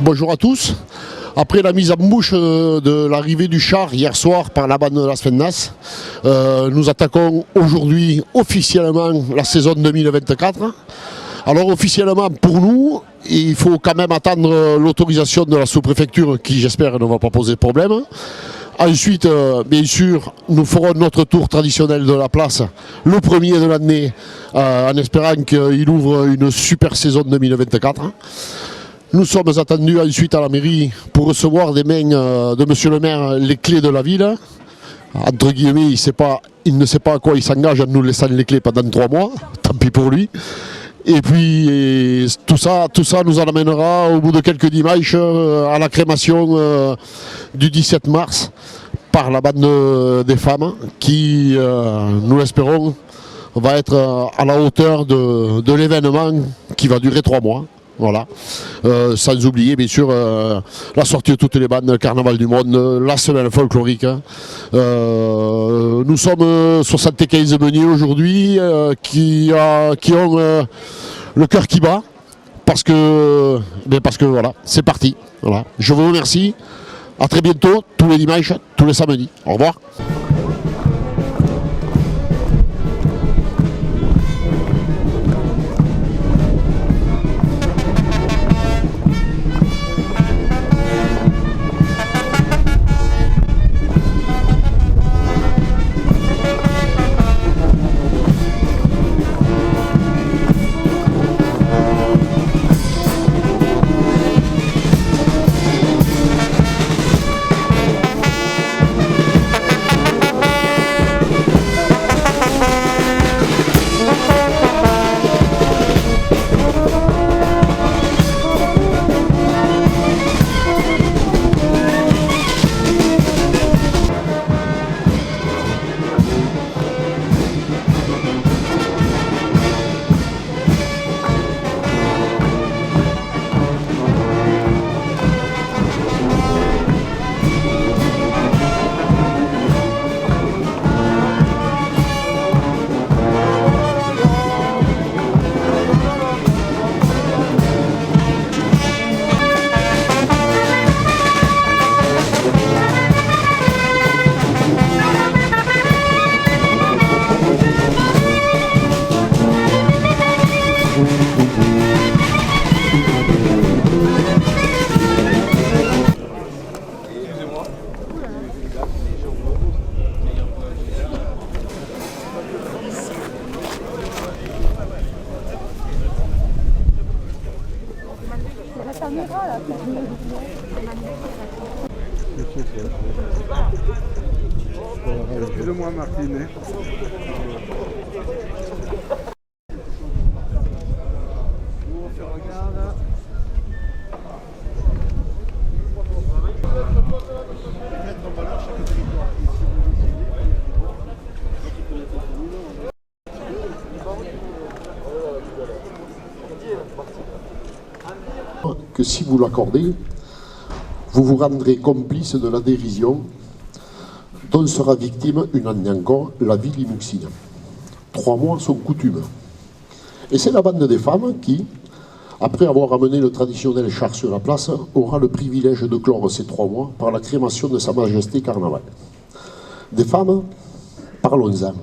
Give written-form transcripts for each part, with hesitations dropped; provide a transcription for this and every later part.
Bonjour à tous. Après la mise en bouche de l'arrivée du char hier soir par la bande de Las Fennas, nous attaquons aujourd'hui officiellement la saison 2024. Alors officiellement pour nous, il faut quand même attendre l'autorisation de la sous-préfecture qui j'espère ne va pas poser de problème. Ensuite, bien sûr, nous ferons notre tour traditionnel de la place, le premier de l'année, en espérant qu'il ouvre une super saison 2024. Nous sommes attendus ensuite à la mairie pour recevoir des mains de monsieur le maire les clés de la ville. Entre guillemets, il ne sait pas à quoi il s'engage en nous laissant les clés pendant 3 mois, tant pis pour lui. Et puis tout ça nous amènera au bout de quelques dimanches à la crémation du 17 mars par la bande des femmes qui, nous l'espérons, va être à la hauteur de l'événement qui va durer 3 mois. Voilà. Sans oublier bien sûr la sortie de toutes les bandes, le carnaval du monde, la semaine folklorique. Nous sommes 75 meuniers aujourd'hui qui ont le cœur qui bat parce que voilà, c'est parti. Voilà. Je vous remercie. À très bientôt, tous les dimanches, tous les samedis. Au revoir. Excusez-moi Martine. Que si vous l'accordez, vous vous rendrez complice de la dérision dont sera victime une année encore la ville limouxine. 3 mois sont coutumes. Et c'est la bande des femmes qui, après avoir amené le traditionnel char sur la place, aura le privilège de clore ces 3 mois par la crémation de Sa Majesté Carnaval. Des femmes, parlons-en.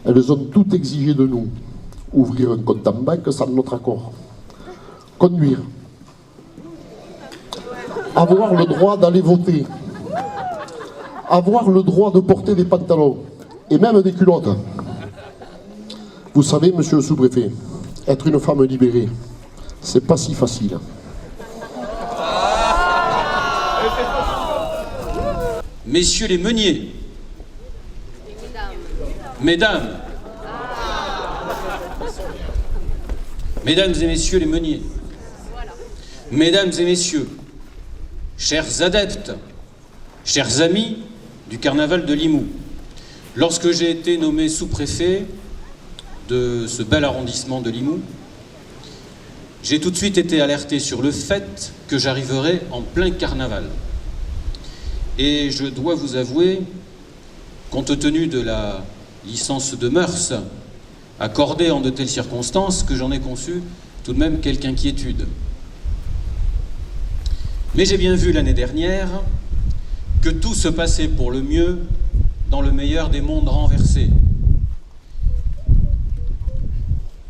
Elles ont toutes exigé de nous ouvrir un compte en banque sans notre accord, conduire, avoir le droit d'aller voter, avoir le droit de porter des pantalons et même des culottes. Vous savez, monsieur le sous-préfet, être une femme libérée, c'est pas si facile. Messieurs les meuniers, mesdames, mesdames et messieurs les meuniers, mesdames et messieurs, chers adeptes, chers amis du carnaval de Limoux, lorsque j'ai été nommé sous-préfet de ce bel arrondissement de Limoux, j'ai tout de suite été alerté sur le fait que j'arriverais en plein carnaval. Et je dois vous avouer, compte tenu de la licence de mœurs accordée en de telles circonstances, que j'en ai conçu tout de même quelque inquiétude. Mais j'ai bien vu l'année dernière que tout se passait pour le mieux dans le meilleur des mondes renversés.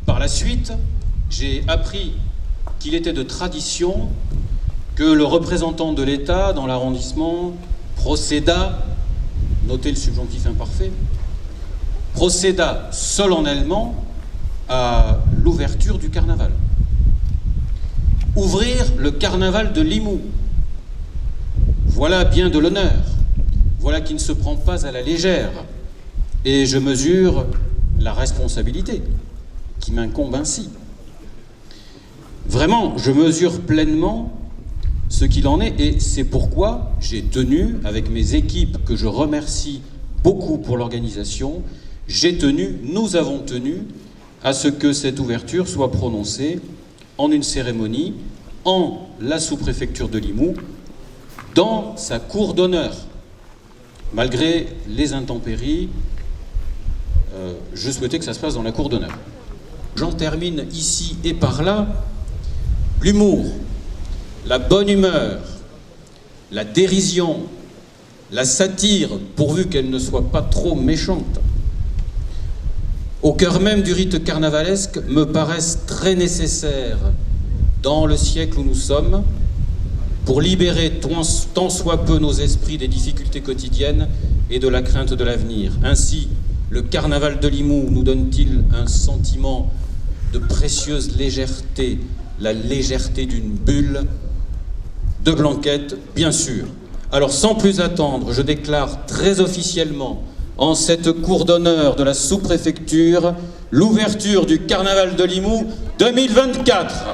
Par la suite, j'ai appris qu'il était de tradition que le représentant de l'État dans l'arrondissement procéda, notez le subjonctif imparfait, procéda solennellement à l'ouverture du carnaval. Ouvrir le carnaval de Limoux, voilà bien de l'honneur, voilà qui ne se prend pas à la légère, et je mesure la responsabilité qui m'incombe ainsi. Vraiment, je mesure pleinement ce qu'il en est, et c'est pourquoi j'ai tenu, avec mes équipes que je remercie beaucoup pour l'organisation, nous avons tenu à ce que cette ouverture soit prononcée en une cérémonie en la sous-préfecture de Limoux, dans sa cour d'honneur. Malgré les intempéries, je souhaitais que ça se passe dans la cour d'honneur. J'en termine ici et par là. L'humour, la bonne humeur, la dérision, la satire, pourvu qu'elle ne soit pas trop méchante, au cœur même du rite carnavalesque, me paraissent très nécessaires dans le siècle où nous sommes, pour libérer tant soit peu nos esprits des difficultés quotidiennes et de la crainte de l'avenir. Ainsi, le carnaval de Limoux nous donne-t-il un sentiment de précieuse légèreté, la légèreté d'une bulle de blanquette, bien sûr. Alors, sans plus attendre, je déclare très officiellement, en cette cour d'honneur de la sous-préfecture, l'ouverture du carnaval de Limoux 2024.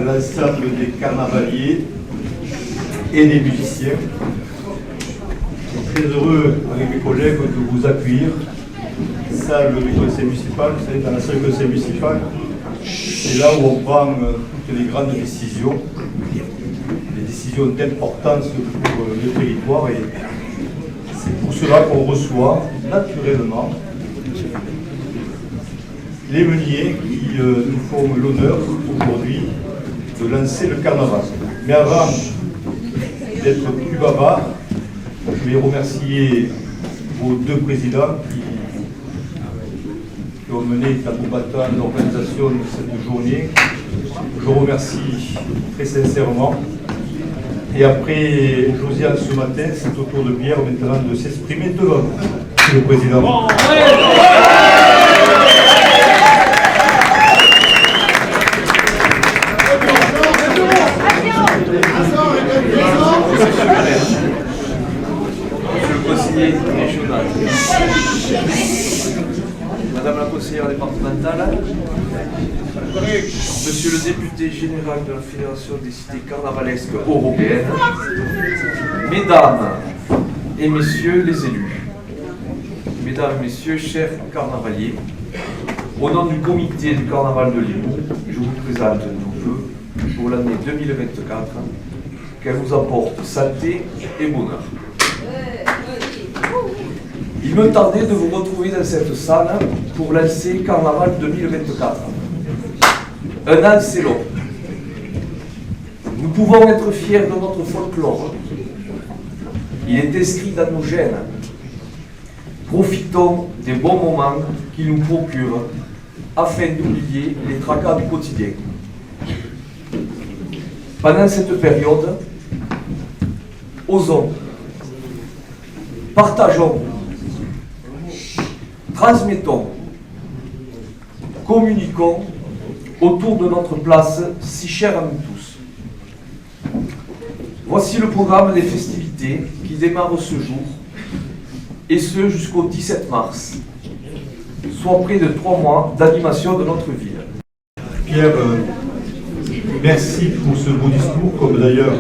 l'ensemble des carnavaliers et des musiciens. Je suis très heureux avec mes collègues de vous accueillir. Salle du conseil municipal, vous savez, dans la salle du conseil municipal, c'est là où on prend toutes les grandes décisions, les décisions d'importance pour le territoire, et c'est pour cela qu'on reçoit naturellement les meuniers qui nous font l'honneur aujourd'hui de lancer le carnaval. Mais avant d'être plus bavard, je vais remercier vos deux présidents qui ont mené tambour battant l'organisation de cette journée. Je remercie très sincèrement. Et après Josiane ce matin, c'est au tour de Pierre maintenant de s'exprimer devant vous, Monsieur le Président. Monsieur le conseiller régional, Madame la conseillère départementale, Monsieur le député général de la Fédération des cités carnavalesques européennes, Mesdames et Messieurs les élus, Mesdames, Messieurs, chers carnavaliers, au nom du comité du carnaval de Limoux, je vous présente nos vœux pour l'année 2024, qu'elle vous apporte santé et bonheur. Il me tardait de vous retrouver dans cette salle pour lancer Carnaval 2024. Un an, c'est long. Nous pouvons être fiers de notre folklore. Il est inscrit dans nos gènes. Profitons des bons moments qu'il nous procure afin d'oublier les tracas du quotidien. Pendant cette période, osons, partageons, transmettons, communiquons autour de notre place si chère à nous tous. Voici le programme des festivités qui démarre ce jour, et ce jusqu'au 17 mars, soit près de 3 mois d'animation de notre ville. Pierre, merci pour ce beau discours, comme d'ailleurs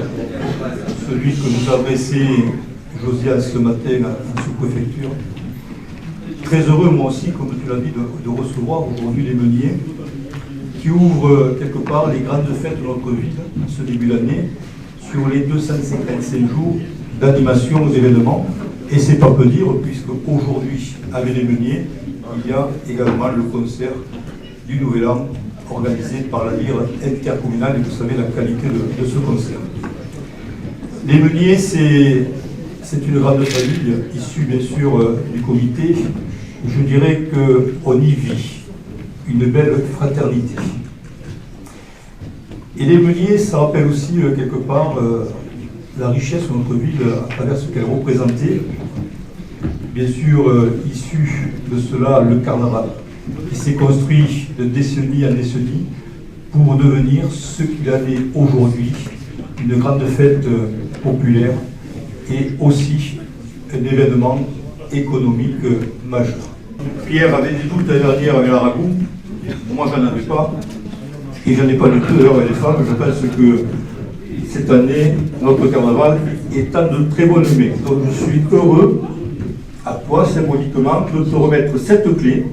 celui que nous a adressé Josiane ce matin en sous-préfecture. Très heureux, moi aussi, comme tu l'as dit, de recevoir aujourd'hui les meuniers qui ouvrent quelque part les grandes fêtes de notre ville, ce début d'année, sur les 255 jours d'animation aux événements. Et c'est pas peu dire, puisque aujourd'hui, avec les meuniers, il y a également le concert du Nouvel An organisé par la lyre intercommunale, et vous savez la qualité de ce concert. Les meuniers, c'est une grande famille, issue bien sûr du comité. Je dirais qu'on y vit une belle fraternité. Et les meuniers, ça rappelle aussi quelque part la richesse de notre ville à travers ce qu'elle représentait. Bien sûr, issu de cela, le carnaval, qui s'est construit de décennie en décennie pour devenir ce qu'il en est aujourd'hui, une grande fête populaire et aussi un événement économique majeur. Pierre avait des doutes l'année dernière avec la ragoût, moi j'en avais pas, et j'en ai pas du tout d'ailleurs avec les femmes. Je pense que cette année, notre carnaval est en de très bonnes mains. Donc je suis heureux, à toi symboliquement, de te remettre cette clé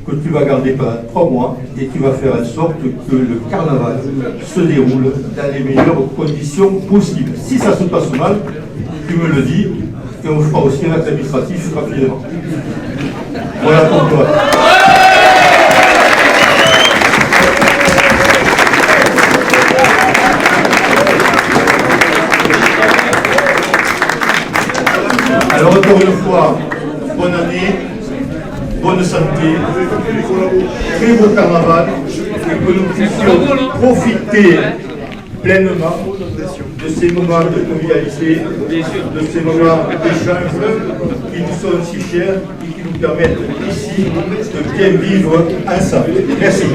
que tu vas garder pendant 3 mois et qui va faire en sorte que le carnaval se déroule dans les meilleures conditions possibles. Si ça se passe mal, tu me le dis et on fera aussi un acte administratif rapidement. Voilà pour toi. Alors encore une fois, bonne année, bonne santé, très beau carnaval, et que nous puissions profiter pleinement de ces moments de convivialité, de ces moments d'échange qui nous sont si chers et qui nous permettent ici de bien vivre ensemble. Merci.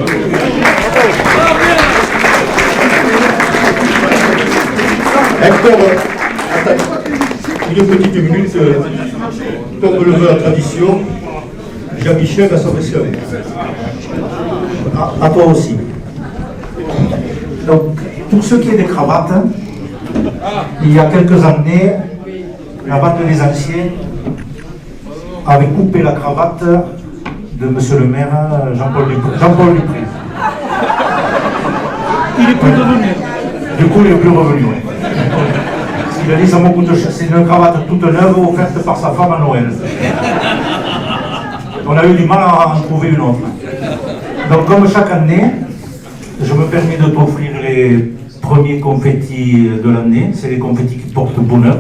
Encore, une petite minute, comme le veut la tradition, Jean-Michel va s'adresser à vous. À toi aussi. Donc, Pour ce qui est des cravates, il y a quelques années, la bande des anciens avait coupé la cravate de monsieur le maire Jean-Paul Dupré. Il est plus revenu. Du coup, il est plus revenu. Ouais. Il a dit ça me coûte cher. C'est une cravate toute neuve offerte par sa femme à Noël. On a eu du mal à en trouver une autre. Donc, comme chaque année, je me permets de t'offrir les premiers confettis de l'année. C'est les confettis qui portent bonheur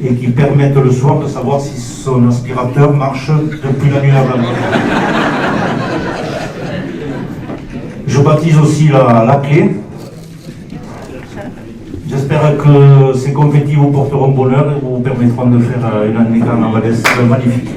et qui permettent le soir de savoir si son aspirateur marche depuis la nuit avant. Je baptise aussi la clé. J'espère que ces confettis vous porteront bonheur et vous permettront de faire une année carnavalesque magnifique.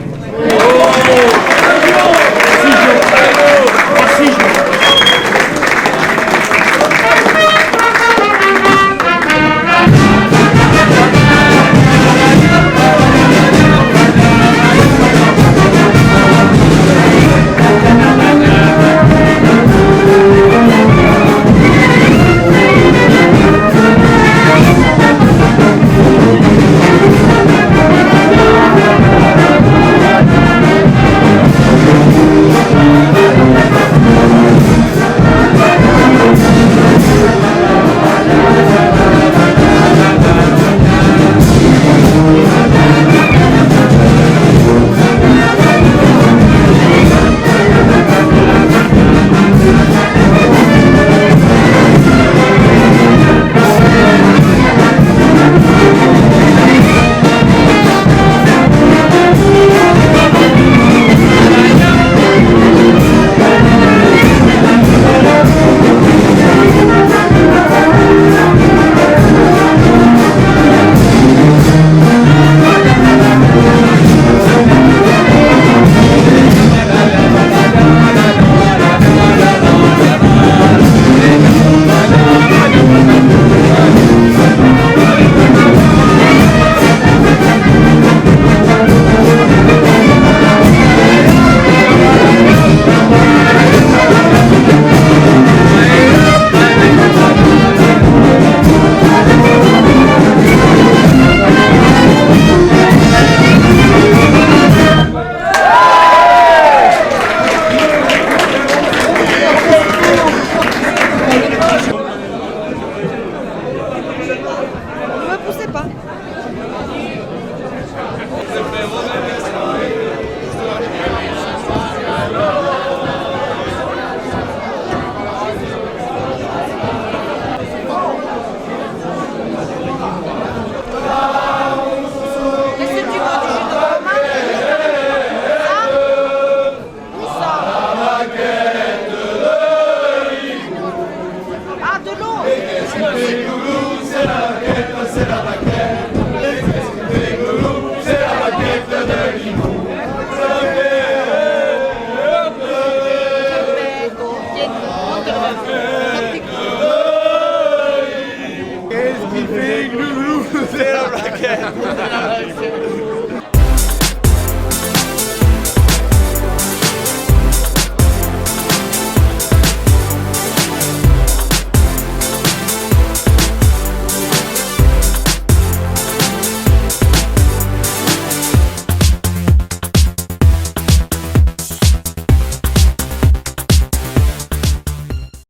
Qu'est-ce qui fait glou glou, c'est la raquette.